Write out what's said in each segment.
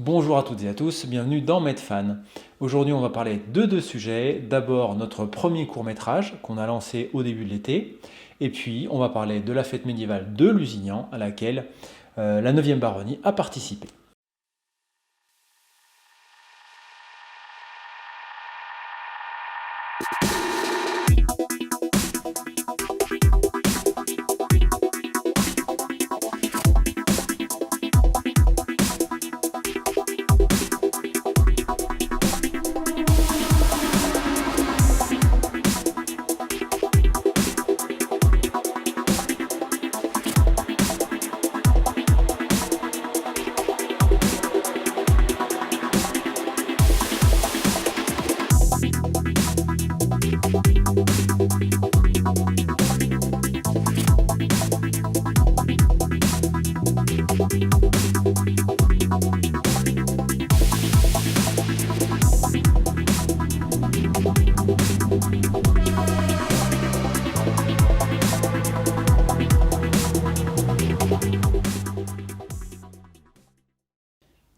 Bonjour à toutes et à tous, bienvenue dans Medfan. Aujourd'hui on va parler de deux sujets. D'abord notre premier court-métrage qu'on a lancé au début de l'été. Et puis on va parler de la fête médiévale de Lusignan à laquelle la 9e baronnie a participé.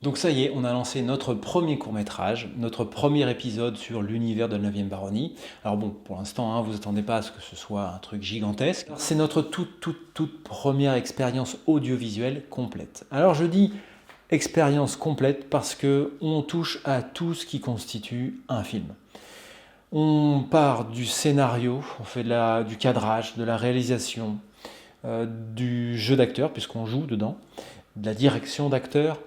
Donc ça y est, on a lancé notre premier court-métrage, notre premier épisode sur l'univers de la 9e baronnie. Alors bon, pour l'instant, vous attendez pas à ce que ce soit un truc gigantesque. C'est notre toute première expérience audiovisuelle complète. Alors je dis expérience complète parce qu'on touche à tout ce qui constitue un film. On part du scénario, on fait du cadrage, de la réalisation, du jeu d'acteur, puisqu'on joue dedans, de la direction d'acteur,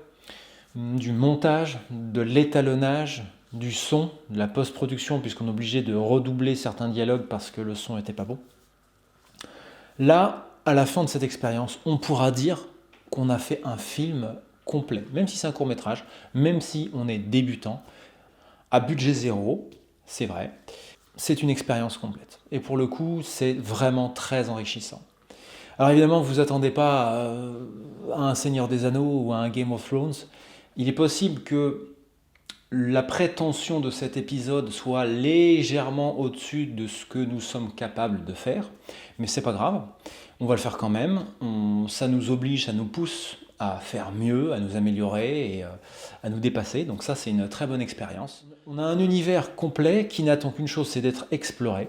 du montage, de l'étalonnage, du son, de la post-production, puisqu'on est obligé de redoubler certains dialogues parce que le son n'était pas bon. Là, à la fin de cette expérience, on pourra dire qu'on a fait un film complet, même si c'est un court-métrage, même si on est débutant, à budget zéro, c'est vrai, c'est une expérience complète. Et pour le coup, c'est vraiment très enrichissant. Alors évidemment, vous ne vous attendez pas à un Seigneur des Anneaux ou à un Game of Thrones. Il est possible que la prétention de cet épisode soit légèrement au-dessus de ce que nous sommes capables de faire, mais c'est pas grave, on va le faire quand même. Ça nous oblige, ça nous pousse à faire mieux, à nous améliorer et à nous dépasser, donc ça c'est une très bonne expérience. On a un univers complet qui n'attend qu'une chose, c'est d'être exploré.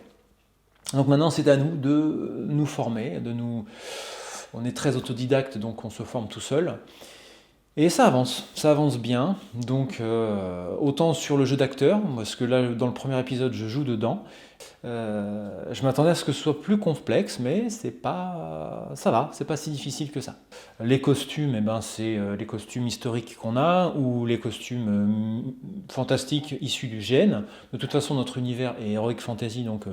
Donc maintenant c'est à nous de nous former, on est très autodidacte donc on se forme tout seul. Et ça avance bien, donc autant sur le jeu d'acteur, parce que là dans le premier épisode je joue dedans, je m'attendais à ce que ce soit plus complexe, mais ça va, c'est pas si difficile que ça. Les costumes, c'est les costumes historiques qu'on a, ou les costumes fantastiques issus du GN. De toute façon notre univers est Heroic Fantasy, donc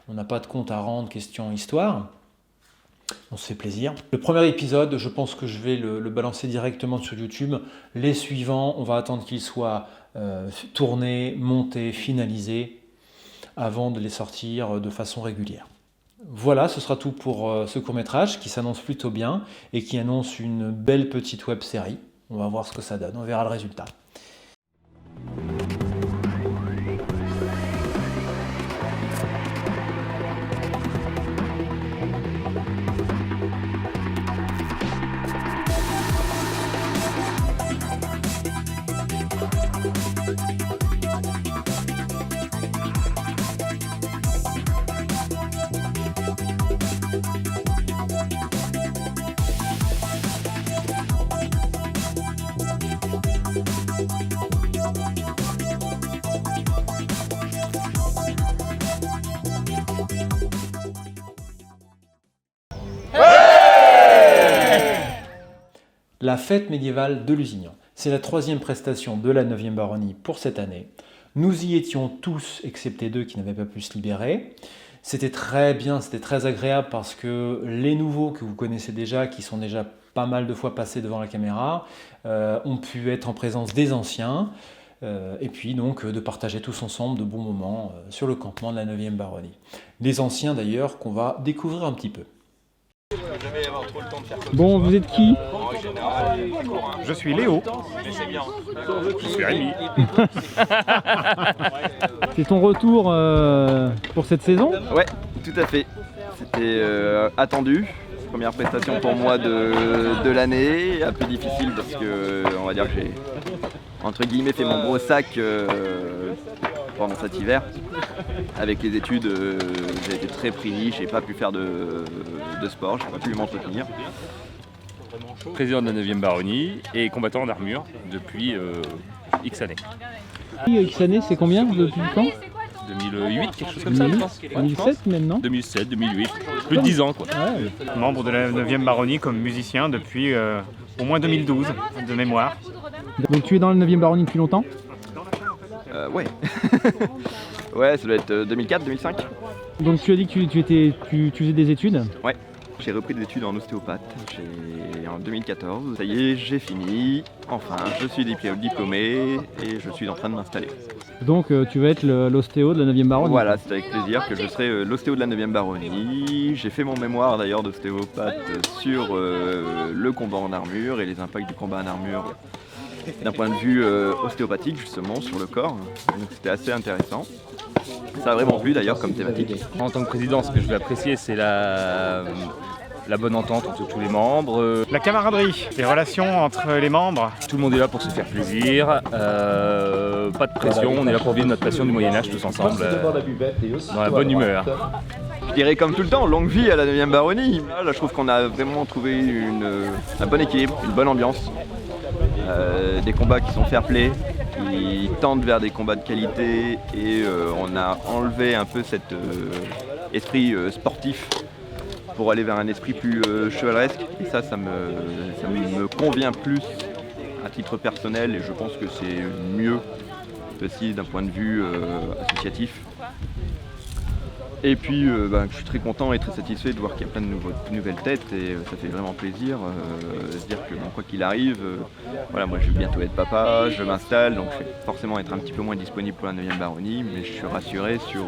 on n'a pas de compte à rendre question histoire. On se fait plaisir. Le premier épisode, je pense que je vais le balancer directement sur YouTube. Les suivants, on va attendre qu'ils soient tournés, montés, finalisés, avant de les sortir de façon régulière. Voilà, ce sera tout pour ce court-métrage qui s'annonce plutôt bien et qui annonce une belle petite web-série. On va voir ce que ça donne, on verra le résultat. La fête médiévale de Lusignan. C'est la 3e prestation de la 9e baronnie pour cette année. Nous y étions tous, excepté 2 qui n'avaient pas pu se libérer. C'était très bien, c'était très agréable parce que les nouveaux que vous connaissez déjà, qui sont déjà pas mal de fois passés devant la caméra, ont pu être en présence des anciens. Et puis donc de partager tous ensemble de bons moments sur le campement de la 9e baronnie. Les anciens d'ailleurs qu'on va découvrir un petit peu. Bon, vous êtes qui? Je suis Léo. Je suis Rémi. C'est ton retour pour cette saison? Ouais, tout à fait. C'était attendu. Première prestation pour moi de l'année, un peu difficile parce que on va dire que j'ai entre guillemets fait mon gros sac pendant cet hiver. Avec les études, j'ai été très pris, j'ai pas pu faire de sport, j'ai pas pu m'entretenir. Président de la 9e baronnie et combattant en armure depuis X années. X années, c'est combien depuis quand? 2008, quelque chose comme ça, je pense. 2007 même, non? 2007, 2008, plus de 10 ans quoi. Membre de la 9e baronnie comme musicien depuis au moins 2012, de mémoire. Donc tu es dans la 9e baronnie depuis longtemps? Ouais. Ouais, ça doit être 2004, 2005. Donc tu as dit que tu faisais des études? Ouais. J'ai repris des études en ostéopathe en 2014. Ça y est, j'ai fini. Enfin, je suis diplômé et je suis en train de m'installer. Donc tu vas être l'ostéo de la 9e baronnie? Voilà, c'est avec plaisir que je serai l'ostéo de la 9e baronnie. J'ai fait mon mémoire d'ailleurs d'ostéopathe sur le combat en armure et les impacts du combat en armure d'un point de vue ostéopathique justement sur le corps. Donc c'était assez intéressant. Ça a vraiment plu d'ailleurs comme thématique. En tant que président, ce que je vais apprécier, c'est la bonne entente entre tous les membres. La camaraderie, les relations entre les membres. Tout le monde est là pour se faire plaisir, pas de pression, on est là pour vivre notre passion du Moyen-Âge tous ensemble, dans la bonne humeur. Je dirais comme tout le temps, longue vie à la 9e baronnie. Là, je trouve qu'on a vraiment trouvé un bon équilibre, une bonne ambiance. Des combats qui sont fair-play, qui tendent vers des combats de qualité et on a enlevé un peu cet esprit sportif pour aller vers un esprit plus chevaleresque et ça me convient plus à titre personnel et je pense que c'est mieux aussi d'un point de vue associatif. Et puis je suis très content et très satisfait de voir qu'il y a plein de nouvelles têtes et ça fait vraiment plaisir de se dire que quoi qu'il arrive, voilà, moi je vais bientôt être papa, je m'installe, donc je vais forcément être un petit peu moins disponible pour la 9e baronnie, mais je suis rassuré sur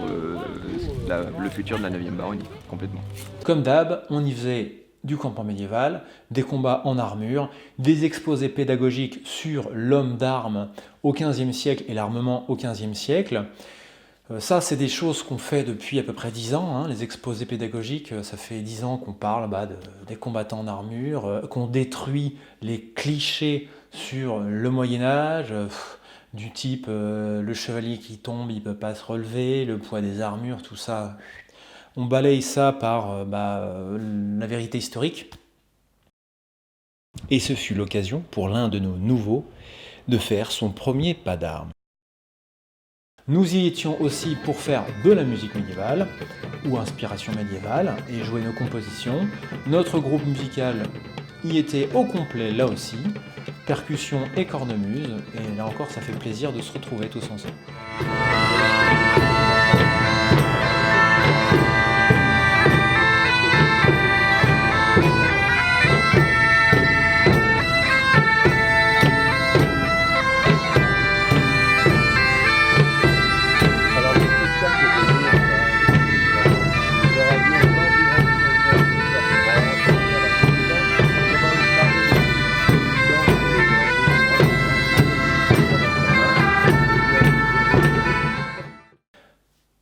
le futur de la 9e baronnie, complètement. Comme d'hab, on y faisait du campement médiéval, des combats en armure, des exposés pédagogiques sur l'homme d'armes au XVe siècle et l'armement au XVe siècle. Ça, c'est des choses qu'on fait depuis à peu près 10 ans. Hein. Les exposés pédagogiques, ça fait 10 ans qu'on parle des combattants en armure, qu'on détruit les clichés sur le Moyen-Âge, du type le chevalier qui tombe, il ne peut pas se relever, le poids des armures, tout ça. On balaye ça par la vérité historique. Et ce fut l'occasion pour l'un de nos nouveaux de faire son premier pas d'armes. Nous y étions aussi pour faire de la musique médiévale, ou inspiration médiévale, et jouer nos compositions. Notre groupe musical y était au complet là aussi, percussion et cornemuse, et là encore ça fait plaisir de se retrouver tous ensemble.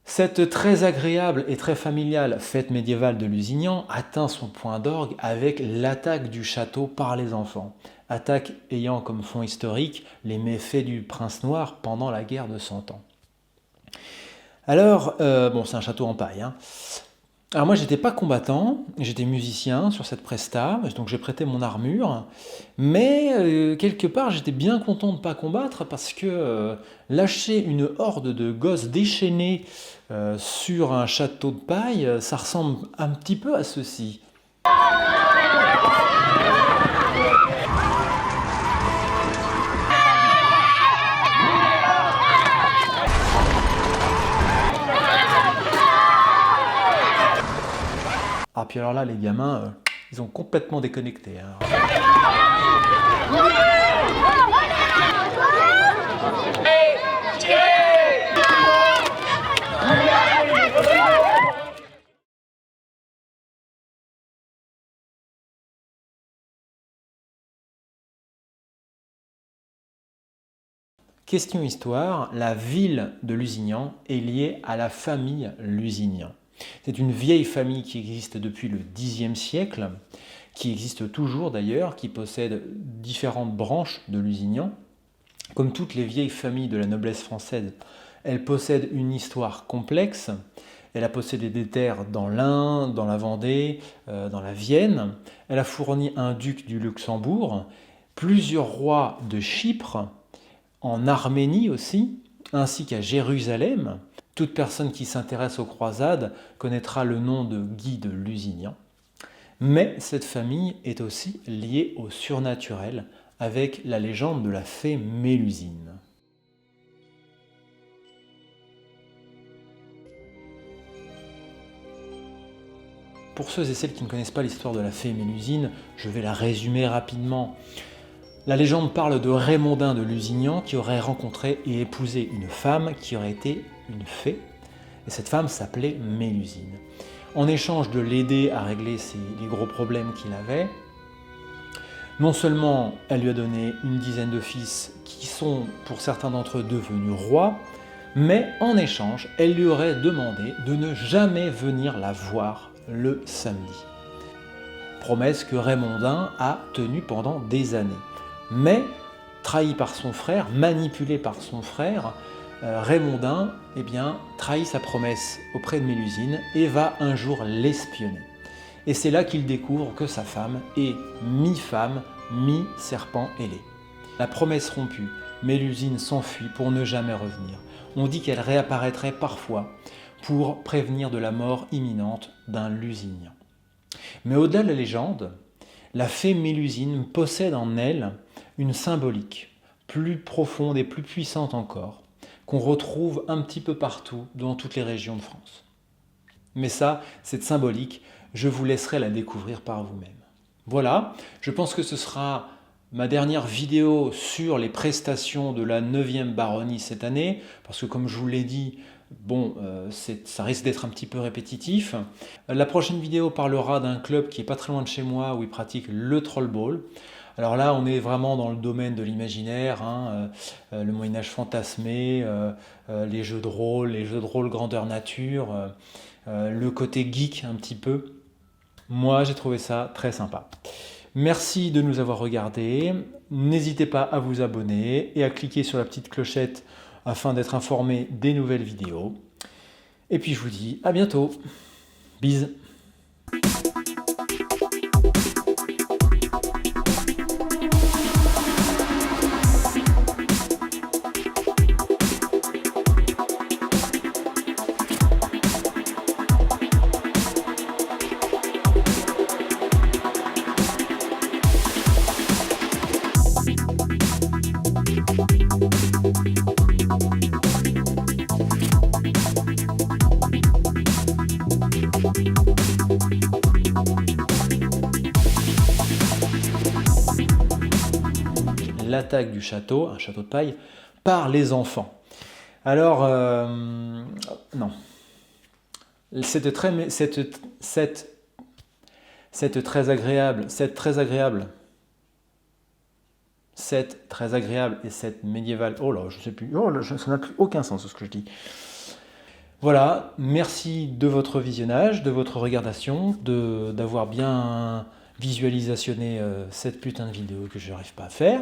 Cette très agréable et très familiale fête médiévale de Lusignan atteint son point d'orgue avec l'attaque du château par les enfants. Attaque ayant comme fond historique les méfaits du prince noir pendant la guerre de 100 ans. Alors, c'est un château en paille. Hein. Alors moi, j'étais pas combattant, j'étais musicien sur cette presta, donc j'ai prêté mon armure, mais quelque part, j'étais bien content de pas combattre parce que lâcher une horde de gosses déchaînés sur un château de paille, ça ressemble un petit peu à ceci. Ah puis alors là, les gamins, ils ont complètement déconnecté. Hein. Question histoire, la ville de Lusignan est liée à la famille Lusignan. C'est une vieille famille qui existe depuis le Xe siècle, qui existe toujours d'ailleurs, qui possède différentes branches de Lusignan. Comme toutes les vieilles familles de la noblesse française, elle possède une histoire complexe. Elle a possédé des terres dans l'Ain, dans la Vendée, dans la Vienne. Elle a fourni un duc du Luxembourg, plusieurs rois de Chypre, en Arménie aussi, ainsi qu'à Jérusalem. Toute personne qui s'intéresse aux croisades connaîtra le nom de Guy de Lusignan. Mais cette famille est aussi liée au surnaturel avec la légende de la fée Mélusine. Pour ceux et celles qui ne connaissent pas l'histoire de la fée Mélusine, je vais la résumer rapidement. La légende parle de Raymondin de Lusignan qui aurait rencontré et épousé une femme qui aurait été une fée. Et cette femme s'appelait Mélusine. En échange de l'aider à régler les gros problèmes qu'il avait, non seulement elle lui a donné une dizaine de fils qui sont pour certains d'entre eux devenus rois, mais en échange, elle lui aurait demandé de ne jamais venir la voir le samedi. Promesse que Raymondin a tenue pendant des années. Mais, trahi par son frère, manipulé par son frère, Raymondin trahit sa promesse auprès de Mélusine et va un jour l'espionner. Et c'est là qu'il découvre que sa femme est mi-femme, mi-serpent ailé. La promesse rompue, Mélusine s'enfuit pour ne jamais revenir. On dit qu'elle réapparaîtrait parfois pour prévenir de la mort imminente d'un Lusignan. Mais au-delà de la légende, la fée Mélusine possède en elle une symbolique plus profonde et plus puissante encore, qu'on retrouve un petit peu partout dans toutes les régions de France. Mais ça, cette symbolique, je vous laisserai la découvrir par vous-même. Voilà, je pense que ce sera ma dernière vidéo sur les prestations de la 9e baronnie cette année, parce que comme je vous l'ai dit, ça risque d'être un petit peu répétitif. La prochaine vidéo parlera d'un club qui est pas très loin de chez moi où ils pratiquent le trollball. Alors là, on est vraiment dans le domaine de l'imaginaire, le Moyen-Âge fantasmé, les jeux de rôle grandeur nature, le côté geek un petit peu. Moi, j'ai trouvé ça très sympa. Merci de nous avoir regardés. N'hésitez pas à vous abonner et à cliquer sur la petite clochette afin d'être informé des nouvelles vidéos. Et puis je vous dis à bientôt. Bisous. L'attaque du château, un château de paille, par les enfants. Alors, non. C'était très agréable et cette médiévale. Oh là, je sais plus. Oh là, ça n'a plus aucun sens ce que je dis. Voilà, merci de votre visionnage, de votre regardation, d'avoir bien visualisationné cette putain de vidéo que je n'arrive pas à faire.